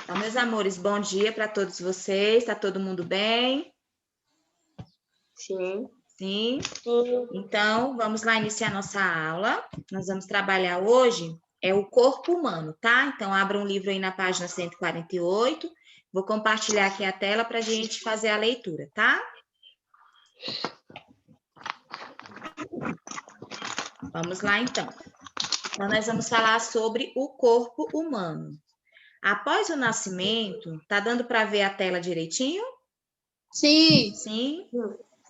Então, meus amores, bom dia para todos vocês. Está todo mundo bem? Sim. Sim? Então, vamos lá iniciar nossa aula. Nós vamos trabalhar hoje o corpo humano, tá? Então, abra um livro aí na página 148. Vou compartilhar aqui a tela para a gente fazer a leitura, tá? Vamos lá, então. Então, nós vamos falar sobre o corpo humano. Após o nascimento, tá dando para ver a tela direitinho? Sim. Sim.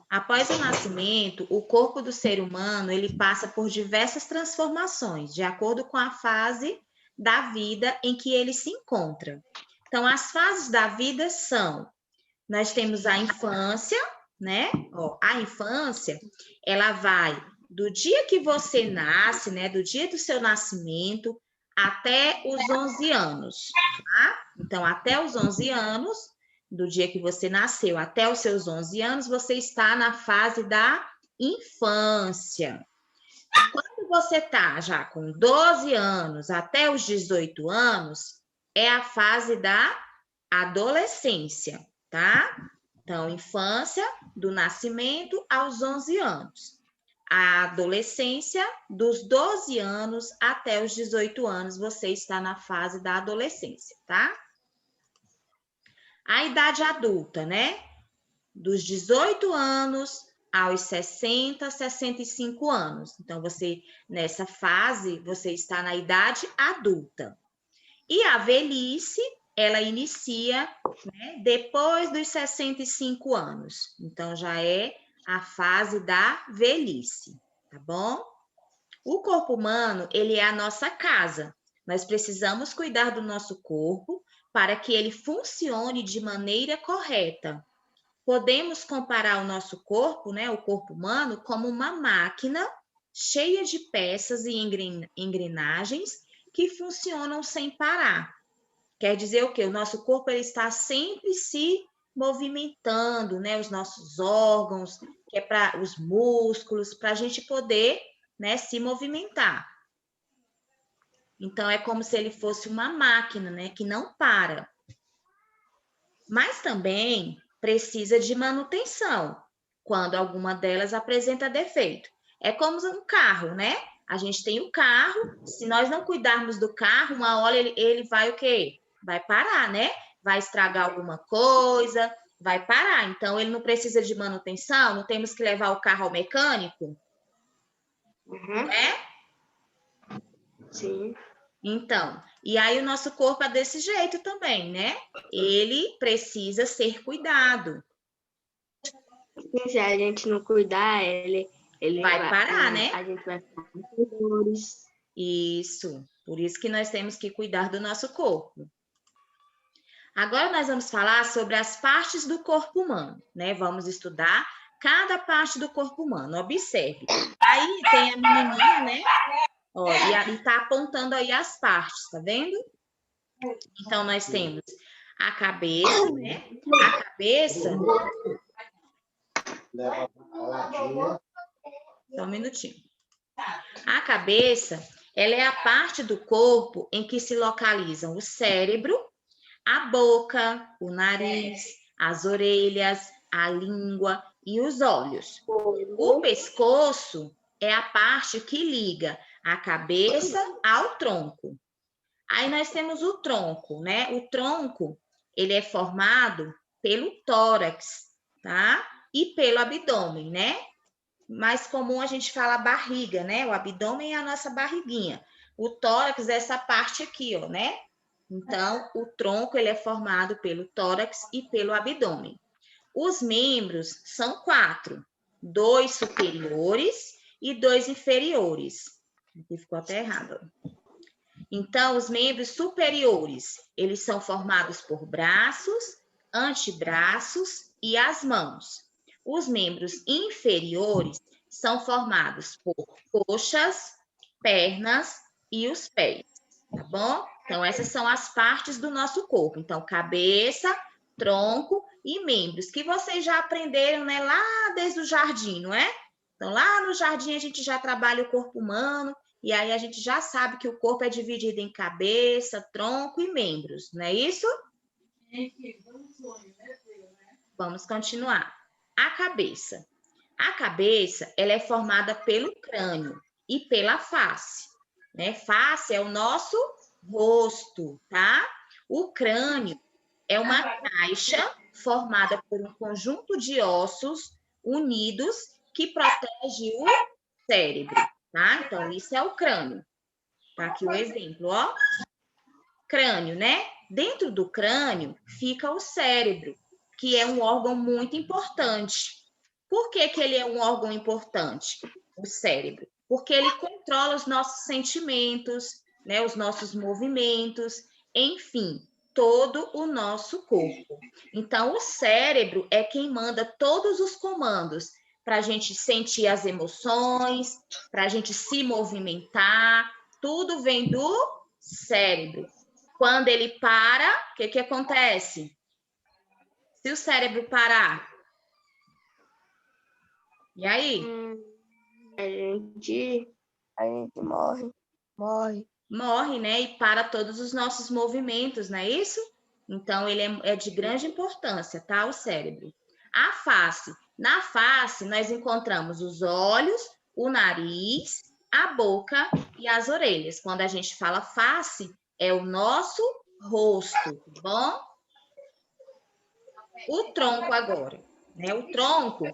Após o nascimento, o corpo do ser humano, ele passa por diversas transformações, de acordo com a fase da vida em que ele se encontra. Então, as fases da vida são, nós temos a infância, né? A infância, ela vai do dia que você nasce, né? Do dia do seu nascimento até os 11 anos, tá? Então, até os 11 anos, do dia que você nasceu até os seus 11 anos, você está na fase da infância. Quando você está já com 12 anos até os 18 anos, é a fase da adolescência, tá? Então, infância, do nascimento aos 11 anos. A adolescência, dos 12 anos até os 18 anos, você está na fase da adolescência, tá? A idade adulta, né? Dos 18 anos aos 60, 65 anos. Então, você, nessa fase, você está na idade adulta. E a velhice, ela inicia, né, depois dos 65 anos. Então, já é a fase da velhice, tá bom? O corpo humano, ele é a nossa casa. Nós precisamos cuidar do nosso corpo para que ele funcione de maneira correta. Podemos comparar o nosso corpo, né, o corpo humano, como uma máquina cheia de peças e engrenagens que funcionam sem parar. Quer dizer o quê? O nosso corpo ele está sempre se movimentando, né? Os nossos órgãos, que é para os músculos, para a gente poder, né, se movimentar. Então, é como se ele fosse uma máquina, né, que não para. Mas também precisa de manutenção, quando alguma delas apresenta defeito. É como um carro, né? A gente tem o carro, se nós não cuidarmos do carro, uma hora ele vai o quê? Vai parar, né? Vai estragar alguma coisa, vai parar. Então, ele não precisa de manutenção, não temos que levar o carro ao mecânico, né? Sim. Então, e aí o nosso corpo é desse jeito também, né? Ele precisa ser cuidado. Se a gente não cuidar, ele Vai parar, né? A gente vai ficar com dores. Isso. Por isso que nós temos que cuidar do nosso corpo. Agora nós vamos falar sobre as partes do corpo humano, né? Vamos estudar cada parte do corpo humano. Observe. Aí tem a menininha, né? Ó, e tá apontando aí as partes, tá vendo? Então nós temos a cabeça, né? A cabeça. Só um minutinho. A cabeça, ela é a parte do corpo em que se localizam o cérebro, a boca, o nariz, as orelhas, a língua e os olhos. O pescoço é a parte que liga a cabeça ao tronco. Aí nós temos o tronco, né? O tronco, ele é formado pelo tórax, tá? E pelo abdômen, né? Mais comum a gente fala barriga, né? O abdômen é a nossa barriguinha. O tórax é essa parte aqui, ó, né? Então, o tronco ele é formado pelo tórax e pelo abdômen. Os membros são 4, 2 superiores e 2 inferiores. Aqui ficou até errado. Então, os membros superiores, eles são formados por braços, antebraços e as mãos. Os membros inferiores são formados por coxas, pernas e os pés, tá bom? Então, essas são as partes do nosso corpo. Então, cabeça, tronco e membros, que vocês já aprenderam, né, lá desde o jardim, não é? Então, lá no jardim a gente já trabalha o corpo humano, E aí a gente já sabe que o corpo é dividido em cabeça, tronco e membros, não é isso? Vamos continuar. A cabeça. A cabeça, ela é formada pelo crânio e pela face, né? Face é o nosso rosto, tá? O crânio é uma caixa formada por um conjunto de ossos unidos que protege o cérebro, tá? Então, isso é o crânio. Tá aqui o exemplo, ó. Crânio, né? Dentro do crânio fica o cérebro, que é um órgão muito importante. Por que que ele é um órgão importante? O cérebro. Porque ele controla os nossos sentimentos, né? Os nossos movimentos, enfim, todo o nosso corpo. Então, o cérebro é quem manda todos os comandos para a gente sentir as emoções, para a gente se movimentar, tudo vem do cérebro. Quando ele para, o que que acontece? Se o cérebro parar, e aí? A gente morre. Morre, né? E para todos os nossos movimentos, não é isso? Então, ele é de grande importância, tá? O cérebro. A face. Na face, nós encontramos os olhos, o nariz, a boca e as orelhas. Quando a gente fala face, é o nosso rosto, tá bom? O tronco agora, né? O tronco,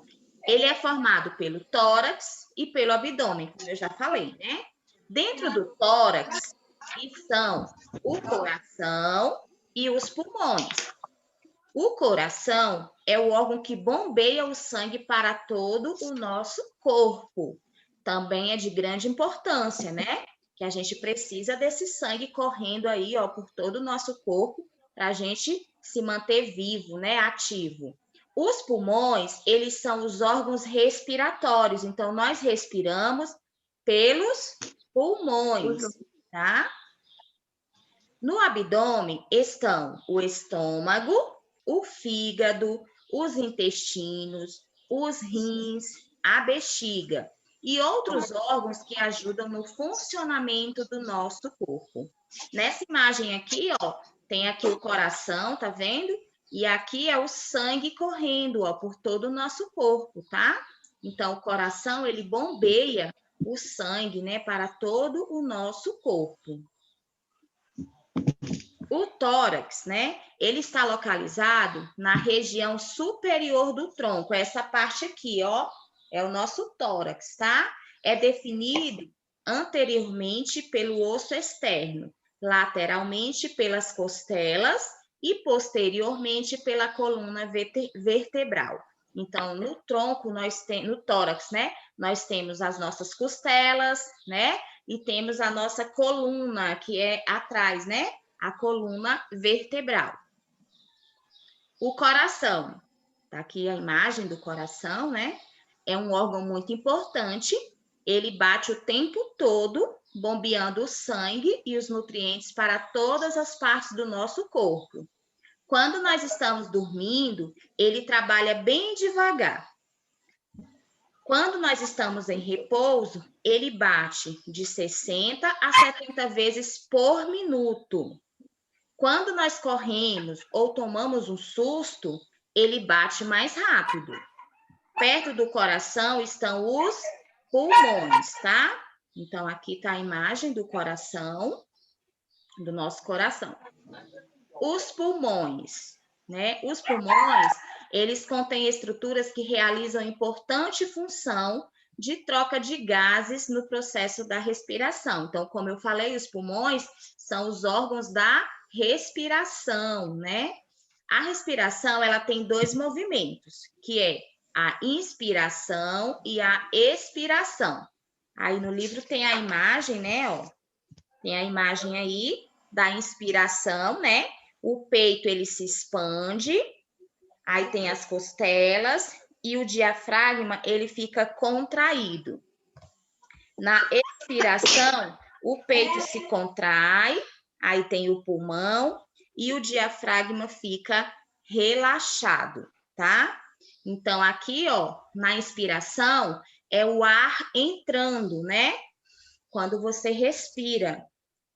ele é formado pelo tórax e pelo abdômen, como eu já falei, né? Dentro do tórax estão o coração e os pulmões. O coração é o órgão que bombeia o sangue para todo o nosso corpo. Também é de grande importância, né? Que a gente precisa desse sangue correndo aí, ó, por todo o nosso corpo, para a gente se manter vivo, né? Ativo. Os pulmões, eles são os órgãos respiratórios, então nós respiramos pelos pulmões, tá? No abdômen estão o estômago, o fígado, os intestinos, os rins, a bexiga e outros órgãos que ajudam no funcionamento do nosso corpo. Nessa imagem aqui, ó, tem aqui o coração, tá vendo? E aqui é o sangue correndo, ó, por todo o nosso corpo, tá? Então, o coração, ele bombeia o sangue, né, para todo o nosso corpo. O tórax, né? Ele está localizado na região superior do tronco. Essa parte aqui, ó, é o nosso tórax, tá? É definido anteriormente pelo osso externo, lateralmente pelas costelas e posteriormente pela coluna vertebral. Então, no tronco, no tórax, né? Nós temos as nossas costelas, né? E temos a nossa coluna, que é atrás, né? A coluna vertebral. O coração, tá aqui a imagem do coração, né? É um órgão muito importante, ele bate o tempo todo, bombeando o sangue e os nutrientes para todas as partes do nosso corpo. Quando nós estamos dormindo, ele trabalha bem devagar. Quando nós estamos em repouso, ele bate de 60 a 70 vezes por minuto. Quando nós corremos ou tomamos um susto, ele bate mais rápido. Perto do coração estão os pulmões, tá? Então, aqui está a imagem do coração, do nosso coração. Os pulmões, né? Os pulmões, eles contêm estruturas que realizam importante função de troca de gases no processo da respiração. Então, como eu falei, os pulmões são os órgãos da respiração, né? A respiração, ela tem dois movimentos, que é a inspiração e a expiração. Aí no livro tem a imagem, né, ó. Tem a imagem aí da inspiração, né? O peito, ele se expande, aí tem as costelas e o diafragma, ele fica contraído. Na expiração, o peito se contrai, aí tem o pulmão e o diafragma fica relaxado, tá? Então, aqui, ó, na inspiração, é o ar entrando, né? quando você respira.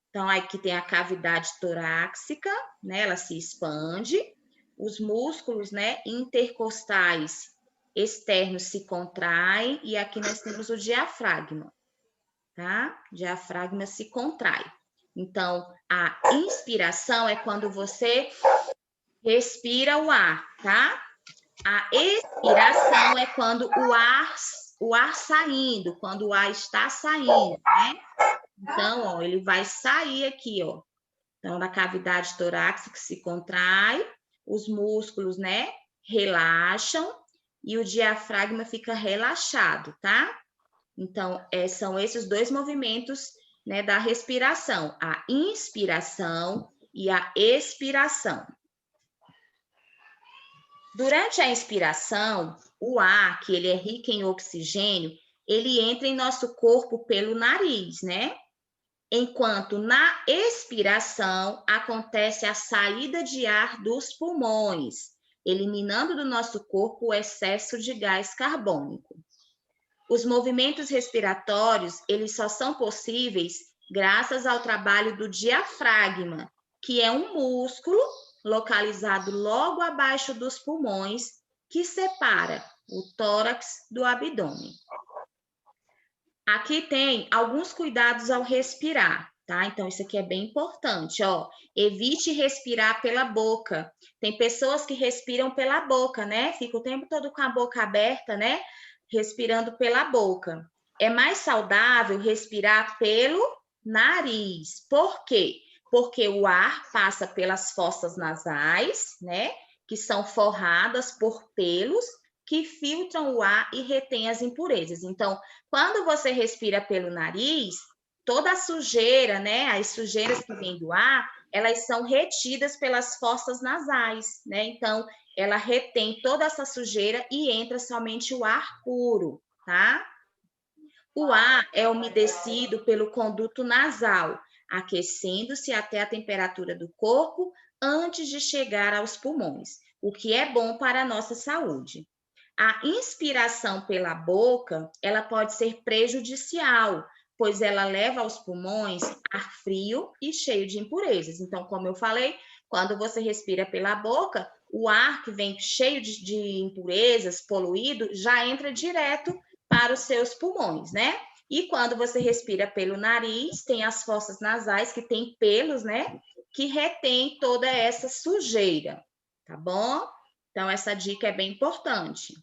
Então, aqui tem a cavidade torácica, né? Ela se expande, os músculos, né, intercostais externos se contraem, e aqui nós temos o diafragma, tá? O diafragma se contrai. Então, a inspiração é quando você respira o ar, tá? A expiração é quando o ar saindo, quando o ar está saindo, né? Então, ó, ele vai sair aqui, ó. Então, da cavidade torácica que se contrai, os músculos, né, relaxam e o diafragma fica relaxado, tá? Então, são esses dois movimentos, né, da respiração, a inspiração e a expiração. Durante a inspiração, o ar, que ele é rico em oxigênio, ele entra em nosso corpo pelo nariz, né? Enquanto na expiração acontece a saída de ar dos pulmões, eliminando do nosso corpo o excesso de gás carbônico. Os movimentos respiratórios, eles só são possíveis graças ao trabalho do diafragma, que é um músculo localizado logo abaixo dos pulmões, que separa o tórax do abdômen. Aqui tem alguns cuidados ao respirar, tá? Então, isso aqui é bem importante, ó. Evite respirar pela boca. Tem pessoas que respiram pela boca, né? Fica o tempo todo com a boca aberta, né? Respirando pela boca. É mais saudável respirar pelo nariz. Por quê? Porque o ar passa pelas fossas nasais, né? Que são forradas por pelos que filtram o ar e retêm as impurezas. Então, quando você respira pelo nariz, toda a sujeira, né? As sujeiras que vêm do ar, elas são retidas pelas fossas nasais, né? Então, ela retém toda essa sujeira e entra somente o ar puro, tá? O ar é umedecido pelo conduto nasal, aquecendo-se até a temperatura do corpo antes de chegar aos pulmões, o que é bom para a nossa saúde. A inspiração pela boca, ela pode ser prejudicial, pois ela leva aos pulmões ar frio e cheio de impurezas. Então, como eu falei, quando você respira pela boca, o ar que vem cheio de impurezas, poluído, já entra direto para os seus pulmões, né? E quando você respira pelo nariz, tem as fossas nasais que tem pelos, né? Que retém toda essa sujeira, tá bom? Então, essa dica é bem importante.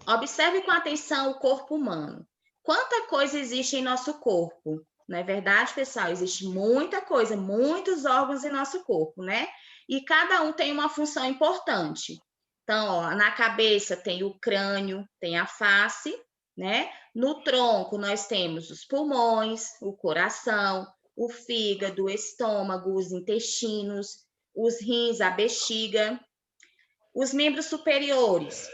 Observe com atenção o corpo humano. Quanta coisa existe em nosso corpo? Não é verdade, pessoal? Existe muita coisa, muitos órgãos em nosso corpo, né? E cada um tem uma função importante. Então, ó, na cabeça tem o crânio, tem a face, né? No tronco nós temos os pulmões, o coração, o fígado, o estômago, os intestinos, os rins, a bexiga. Os membros superiores,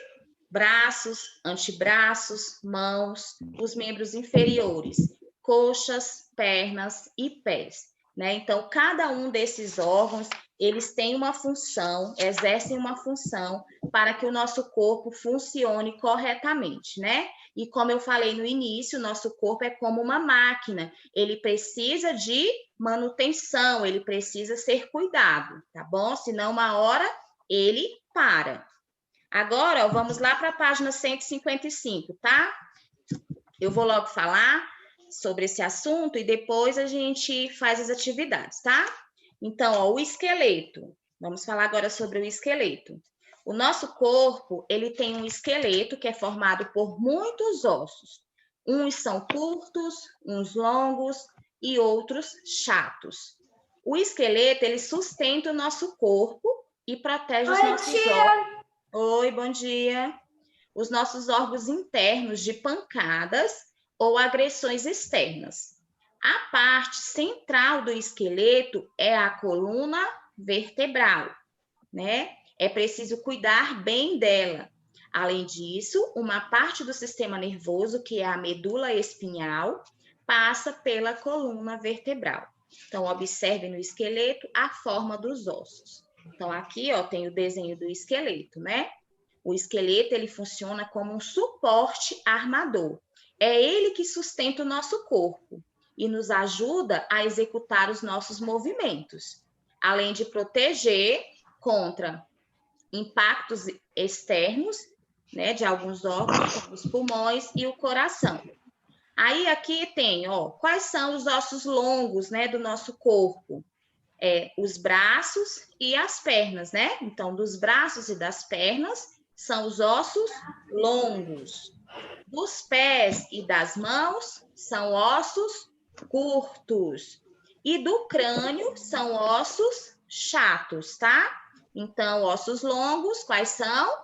braços, antebraços, mãos, os membros inferiores, coxas, pernas e pés, né? Então, cada um desses órgãos, eles têm uma função, exercem uma função para que o nosso corpo funcione corretamente, né? E como eu falei no início, o nosso corpo é como uma máquina, ele precisa de manutenção, ele precisa ser cuidado, tá bom? Senão, uma hora ele para. Agora, ó, vamos lá para a página 155, tá? Eu vou logo falar sobre esse assunto e depois a gente faz as atividades, tá? Então, ó, o esqueleto. Vamos falar agora sobre o esqueleto. O nosso corpo, ele tem um esqueleto que é formado por muitos ossos. Uns são curtos, uns longos e outros chatos. O esqueleto, ele sustenta o nosso corpo e protege os nossos órgãos. Oi, bom dia. Os nossos órgãos internos de pancadas ou agressões externas. A parte central do esqueleto é a coluna vertebral, né? É preciso cuidar bem dela. Além disso, uma parte do sistema nervoso, que é a medula espinhal, passa pela coluna vertebral. Então, observe no esqueleto a forma dos ossos. Então, aqui, ó, tem o desenho do esqueleto, né? O esqueleto, ele funciona como um suporte armador. É ele que sustenta o nosso corpo e nos ajuda a executar os nossos movimentos, além de proteger contra impactos externos, né, de alguns órgãos, como os pulmões e o coração. Aí aqui tem, ó, quais são os ossos longos, né, do nosso corpo? Os braços e as pernas, né? Então, dos braços e das pernas são os ossos longos. Dos pés e das mãos são ossos curtos. E do crânio são ossos chatos, tá? Então, ossos longos, quais são?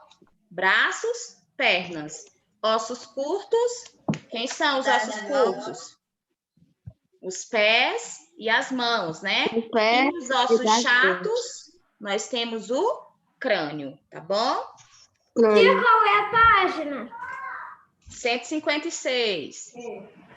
Braços, pernas. Ossos curtos, quem são os ossos curtos? Os pés e as mãos, né? O pé E os ossos das chatos, nós temos o crânio, tá bom? Crânio. Qual é a página? 156.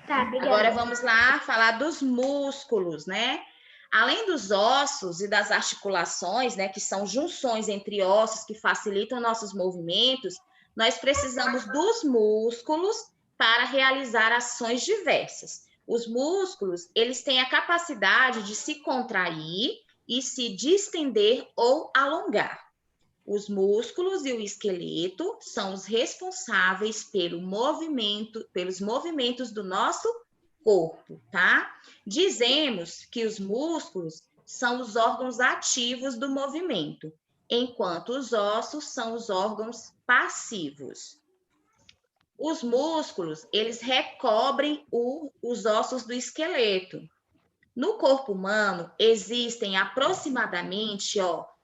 Tá, obrigada. Agora vamos lá falar dos músculos, né? Além dos ossos e das articulações, né, que são junções entre ossos que facilitam nossos movimentos, nós precisamos dos músculos para realizar ações diversas. Os músculos, eles têm a capacidade de se contrair e se distender ou alongar. Os músculos e o esqueleto são os responsáveis pelos movimentos do nosso corpo, tá? Dizemos que os músculos são os órgãos ativos do movimento, enquanto os ossos são os órgãos passivos. Os músculos, eles recobrem os ossos do esqueleto. No corpo humano, existem aproximadamente,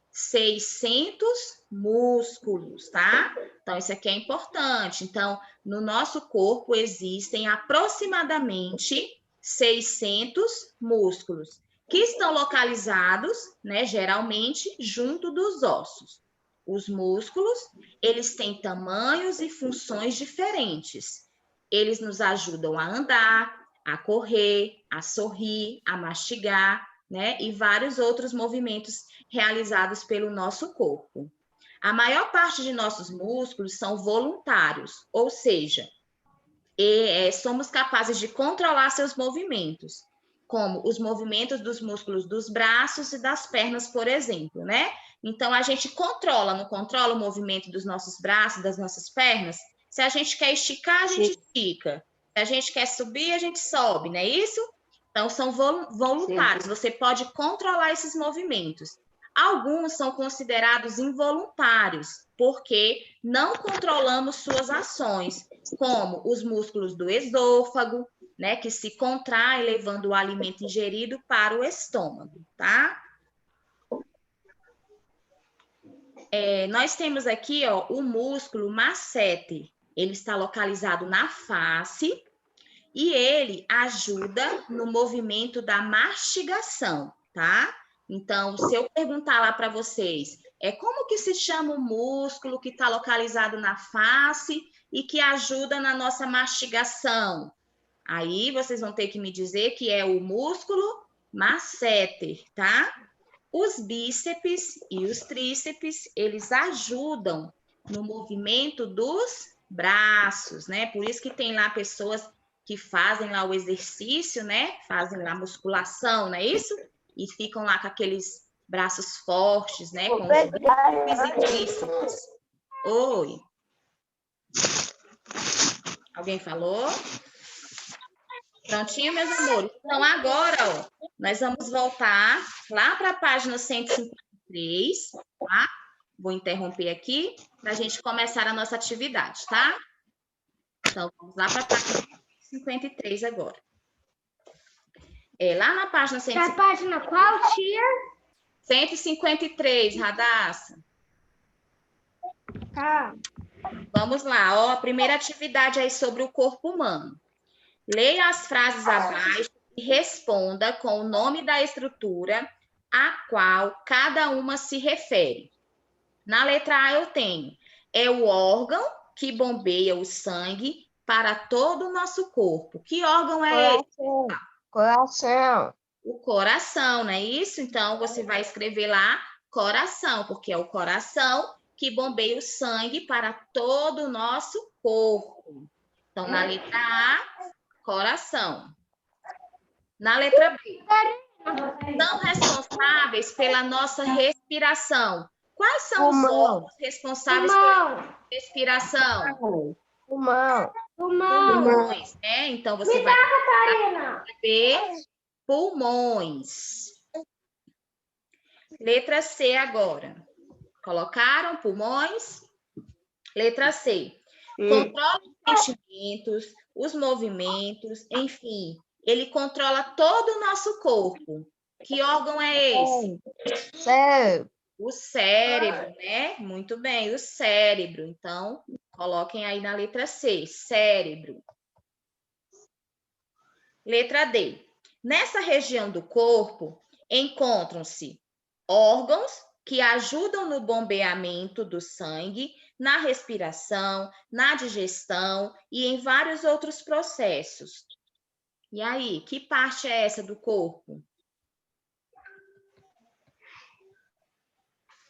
600 músculos, tá? Então, isso aqui é importante. Então, no nosso corpo existem aproximadamente 600 músculos, que estão localizados, né, geralmente, junto dos ossos. Os músculos, eles têm tamanhos e funções diferentes. Eles nos ajudam a andar, a correr, a sorrir, a mastigar, né? E vários outros movimentos realizados pelo nosso corpo. A maior parte de nossos músculos são voluntários, ou seja, somos capazes de controlar seus movimentos, como os movimentos dos músculos dos braços e das pernas, por exemplo, né? Então, a gente não controla o movimento dos nossos braços, das nossas pernas? Se a gente quer esticar, a gente estica. Se a gente quer subir, a gente sobe, não é isso? Então, são voluntários. Você pode controlar esses movimentos. Alguns são considerados involuntários, porque não controlamos suas ações, como os músculos do esôfago, né, que se contrai, levando o alimento ingerido para o estômago, tá? Nós temos aqui, o músculo masseter. Ele está localizado na face e ele ajuda no movimento da mastigação, tá? Então, se eu perguntar lá para vocês, como que se chama o músculo que está localizado na face e que ajuda na nossa mastigação? Aí vocês vão ter que me dizer que é o músculo masseter, tá? Os bíceps e os tríceps, eles ajudam no movimento dos braços, né? Por isso que tem lá pessoas que fazem lá o exercício, né? Fazem lá musculação, não é isso? E ficam lá com aqueles braços fortes, né? Com os bíceps e tríceps. Oi. Alguém falou? Prontinho, meus amores? Então, agora, nós vamos voltar lá para a página 153, tá? Vou interromper aqui para a gente começar a nossa atividade, tá? Então, vamos lá para a página 153 agora. Lá na página 153. Da página qual, tia? 153, Radassa. Tá. Vamos lá, a primeira atividade aí sobre o corpo humano. Leia as frases abaixo e responda com o nome da estrutura a qual cada uma se refere. Na letra A eu tenho, é o órgão que bombeia o sangue para todo o nosso corpo. Que órgão é esse? Coração. O coração, não é isso? Então, você vai escrever lá coração, porque é o coração que bombeia o sangue para todo o nosso corpo. Então, na letra A, coração. Na letra B, são responsáveis pela nossa respiração. Quais são os órgãos responsáveis pela respiração? Pulmão. Pulmões, né? Então, você vai Catarina. ver pulmões. Letra C agora. Colocaram pulmões? Letra C. Controla os sentimentos, os movimentos, enfim. Ele controla todo o nosso corpo. Que órgão é esse? Cérebro. O cérebro, né? Muito bem, o cérebro. Então, coloquem aí na letra C, cérebro. Letra D. Nessa região do corpo, encontram-se órgãos que ajudam no bombeamento do sangue, na respiração, na digestão e em vários outros processos. E aí, que parte é essa do corpo?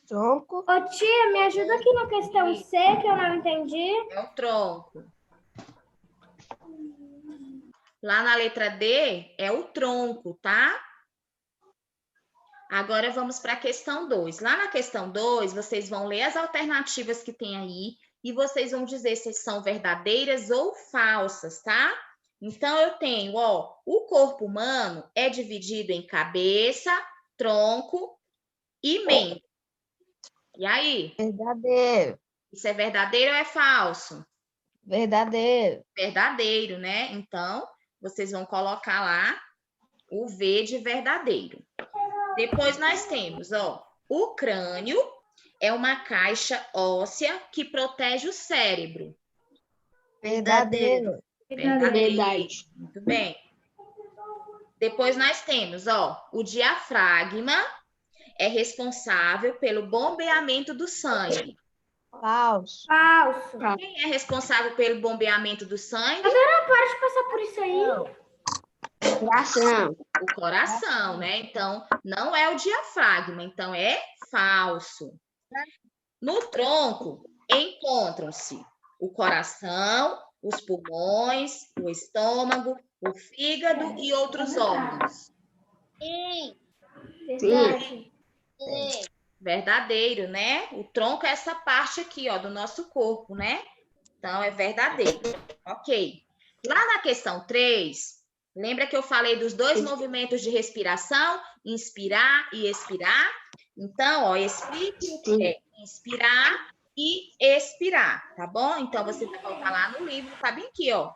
Tronco. Ô, tia, me ajuda aqui na questão C, que eu não entendi. É o tronco. Lá na letra D é o tronco, tá? Agora vamos para a questão 2. Lá na questão 2, vocês vão ler as alternativas que tem aí e vocês vão dizer se são verdadeiras ou falsas, tá? Então, eu tenho, ó, o corpo humano é dividido em cabeça, tronco e mente. E aí? Verdadeiro. Isso é verdadeiro ou é falso? Verdadeiro. Verdadeiro, né? Então, vocês vão colocar lá o V de verdadeiro. Depois nós temos, ó, o crânio é uma caixa óssea que protege o cérebro. Verdadeiro. Verdade. Muito bem. Depois nós temos, ó, o diafragma é responsável pelo bombeamento do sangue. Falso. Falso. Quem é responsável pelo bombeamento do sangue? Para de passar por isso aí. Coração. O coração, né? Então, não é o diafragma, então é falso. No tronco, encontram-se o coração, os pulmões, o estômago, o fígado e outros órgãos. Verdade. Verdadeiro, né? O tronco é essa parte aqui, ó, do nosso corpo, né? Então, é verdadeiro. Ok. Lá na questão 3, lembra que eu falei dos dois movimentos de respiração? Inspirar e expirar? Então, ó, explique o que é inspirar e expirar, tá bom? Então, você vai colocar lá no livro, tá bem aqui, ó.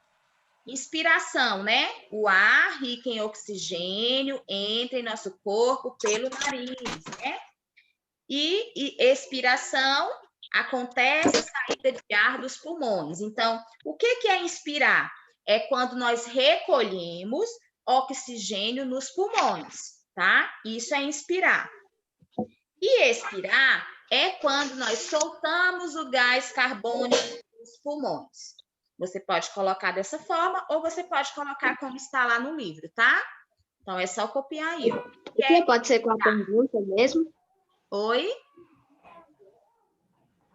Inspiração, né? O ar rico em oxigênio entra em nosso corpo pelo nariz, né? E expiração acontece a saída de ar dos pulmões. Então, o que é inspirar? É quando nós recolhemos oxigênio nos pulmões, tá? Isso é inspirar. E expirar é quando nós soltamos o gás carbônico dos pulmões. Você pode colocar dessa forma ou você pode colocar como está lá no livro, tá? Então, é só copiar aí. Ó. Pode ser com a pergunta mesmo? Oi?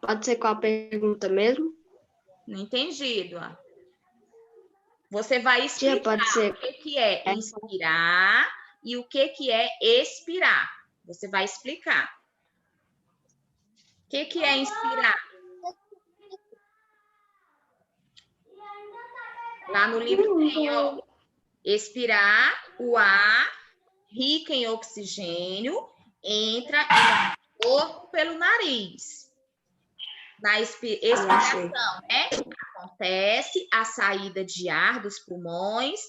Pode ser com a pergunta mesmo? Não entendi, Eduardo. Você vai explicar Pode ser. o que é inspirar e o que é expirar. Você vai explicar. O que é inspirar? Lá no livro tem, ó. Expirar, o ar rico em oxigênio entra no corpo pelo nariz. Na expiração, né? Acontece a saída de ar dos pulmões,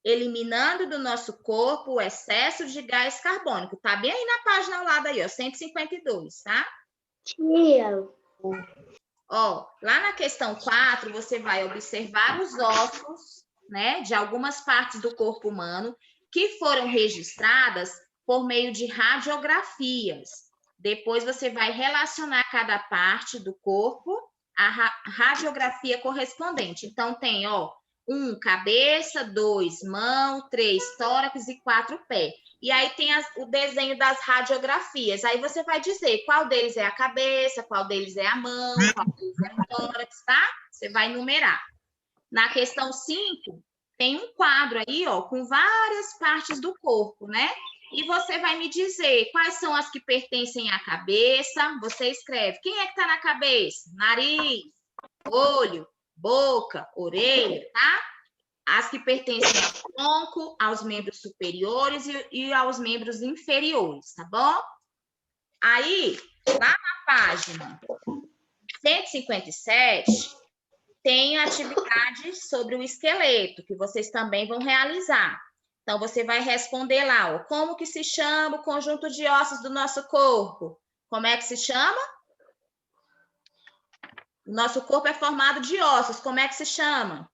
eliminando do nosso corpo o excesso de gás carbônico. Tá bem aí na página ao lado aí, ó, 152, tá? Tia. Ó, lá na questão 4, você vai observar os ossos, né, de algumas partes do corpo humano que foram registradas por meio de radiografias. Depois você vai relacionar cada parte do corpo à radiografia correspondente. Então, tem, ó, 1, cabeça, 2, mão, 3, tórax e 4, pé. E aí tem o desenho das radiografias. Aí você vai dizer qual deles é a cabeça, qual deles é a mão, qual deles é o tórax, tá? Você vai numerar. Na questão 5, tem um quadro aí, ó, com várias partes do corpo, né? E você vai me dizer quais são as que pertencem à cabeça. Você escreve. Quem é que está na cabeça? Nariz, olho, boca, orelha, tá? As que pertencem ao tronco, aos membros superiores e aos membros inferiores, tá bom? Aí, lá na página 157, tem atividades sobre o esqueleto, que vocês também vão realizar. Então, você vai responder lá, ó, como que se chama o conjunto de ossos do nosso corpo? Como é que se chama? O nosso corpo é formado de ossos. Como é que se chama?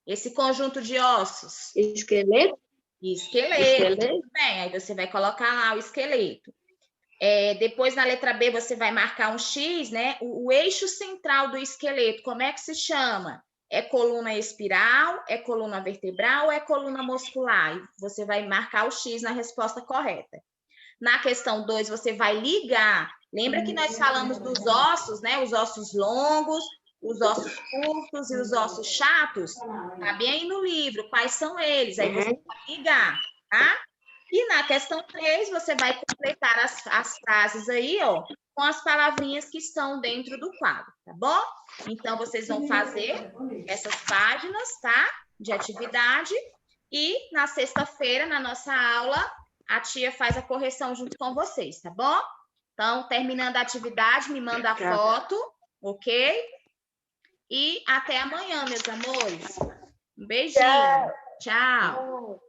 Esse conjunto de ossos? Esqueleto? Esqueleto. Muito bem, aí você vai colocar lá o esqueleto. Depois, na letra B, você vai marcar um X, né? O eixo central do esqueleto, como é que se chama? É coluna espiral, é coluna vertebral ou é coluna muscular? E você vai marcar o X na resposta correta. Na questão 2, você vai ligar. Lembra que nós falamos dos ossos, né? Os ossos longos, os ossos curtos e os ossos chatos? Tá bem aí no livro, quais são eles? Aí você vai ligar, tá? E na questão 3, você vai completar as frases aí, ó, com as palavrinhas que estão dentro do quadro, tá bom? Então, vocês vão fazer essas páginas, tá? De atividade. E na sexta-feira, na nossa aula, a tia faz a correção junto com vocês, tá bom? Então, terminando a atividade, me manda a foto, ok? E até amanhã, meus amores. Um beijinho. Tchau.